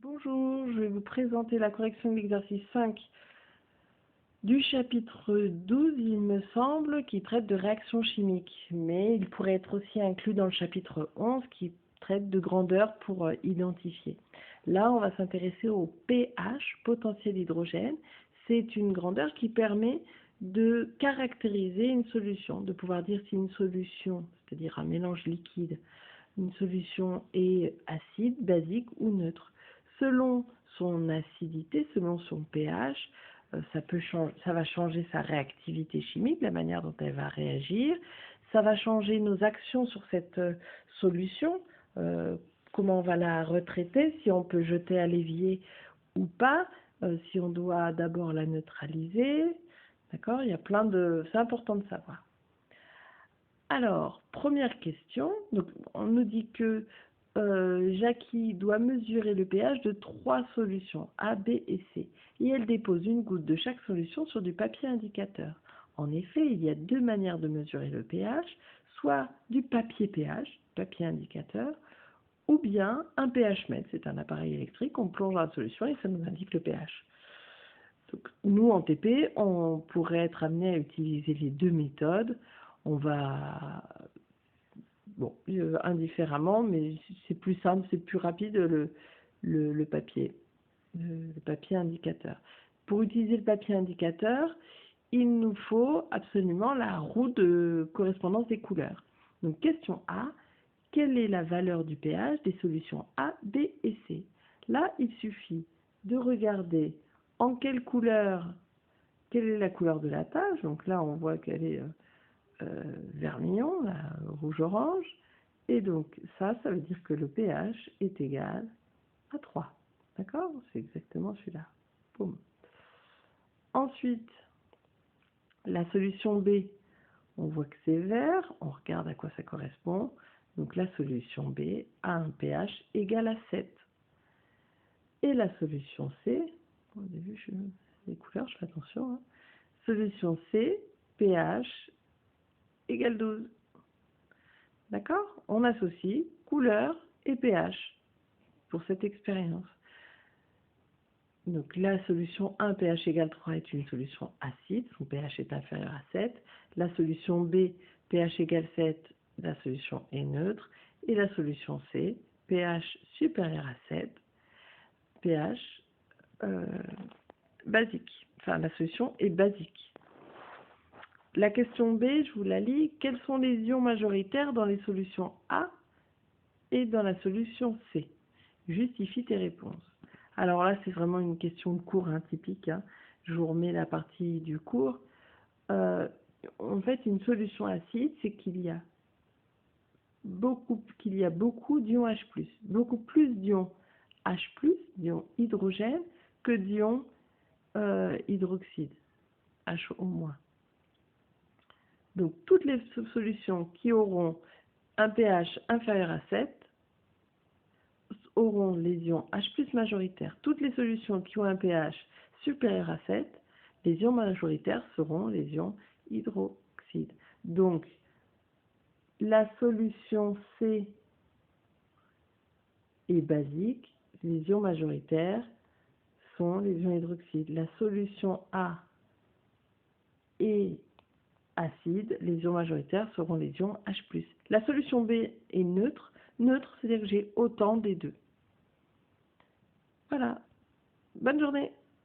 Bonjour, je vais vous présenter la correction de l'exercice 5 du chapitre 12, il me semble, qui traite de réactions chimiques. Mais il pourrait être aussi inclus dans le chapitre 11 qui traite de grandeur pour identifier. Là, on va s'intéresser au pH, potentiel d'hydrogène. C'est une grandeur qui permet de caractériser une solution, de pouvoir dire si une solution, c'est-à-dire un mélange liquide, une solution est acide, basique ou neutre. Selon son acidité, selon son pH, ça va changer sa réactivité chimique, la manière dont elle va réagir. Ça va changer nos actions sur cette solution, comment on va la retraiter, si on peut jeter à l'évier ou pas, si on doit d'abord la neutraliser. D'accord? Il y a plein de... C'est important de savoir. Alors, première question, donc on nous dit que Jackie doit mesurer le pH de 3 solutions, A, B et C, et elle dépose une goutte de chaque solution sur du papier indicateur. En effet, il y a deux manières de mesurer le pH, soit du papier pH, papier indicateur, ou bien un pH-mètre, c'est un appareil électrique, on plonge dans la solution et ça nous indique le pH. Donc, nous, en TP, on pourrait être amené à utiliser les deux méthodes. On va, bon, indifféremment, mais c'est plus simple, c'est plus rapide le papier indicateur. Pour utiliser le papier indicateur, il nous faut absolument la roue de correspondance des couleurs. Donc, question A, quelle est la valeur du pH des solutions A, B et C? Là, il suffit de regarder en quelle est la couleur de la tache. Donc là, on voit qu'elle est vermillon, rouge-orange. Et donc ça veut dire que le pH est égal à 3. D'accord? C'est exactement celui-là. Boum. Ensuite, la solution B, on voit que c'est vert. On regarde à quoi ça correspond. Donc la solution B a un pH égal à 7. Et la solution C, au début, les couleurs, je fais attention. Hein. Solution C, pH égale 12. D'accord? On associe couleur et pH pour cette expérience. Donc la solution 1, pH égale 3 est une solution acide, son pH est inférieur à 7. La solution B, pH égale 7, la solution est neutre. Et la solution C, pH supérieur à 7, pH basique. Enfin, la solution est basique. La question B, je vous la lis. Quels sont les ions majoritaires dans les solutions A et dans la solution C? Justifie tes réponses. Alors là, c'est vraiment une question de cours typique. Hein. Je vous remets la partie du cours. En fait, une solution acide, c'est qu'il y a beaucoup d'ions H+, beaucoup plus d'ions H+, d'ions hydrogène, que d'ions hydroxyde, HO-. Donc, toutes les solutions qui auront un pH inférieur à 7 auront les ions H+ majoritaires. Toutes les solutions qui ont un pH supérieur à 7, les ions majoritaires seront les ions hydroxydes. Donc, la solution C est basique, les ions majoritaires sont les ions hydroxydes. La solution A est acide, les ions majoritaires seront les ions H+. La solution B est neutre. Neutre, c'est-à-dire que j'ai autant des deux. Voilà. Bonne journée.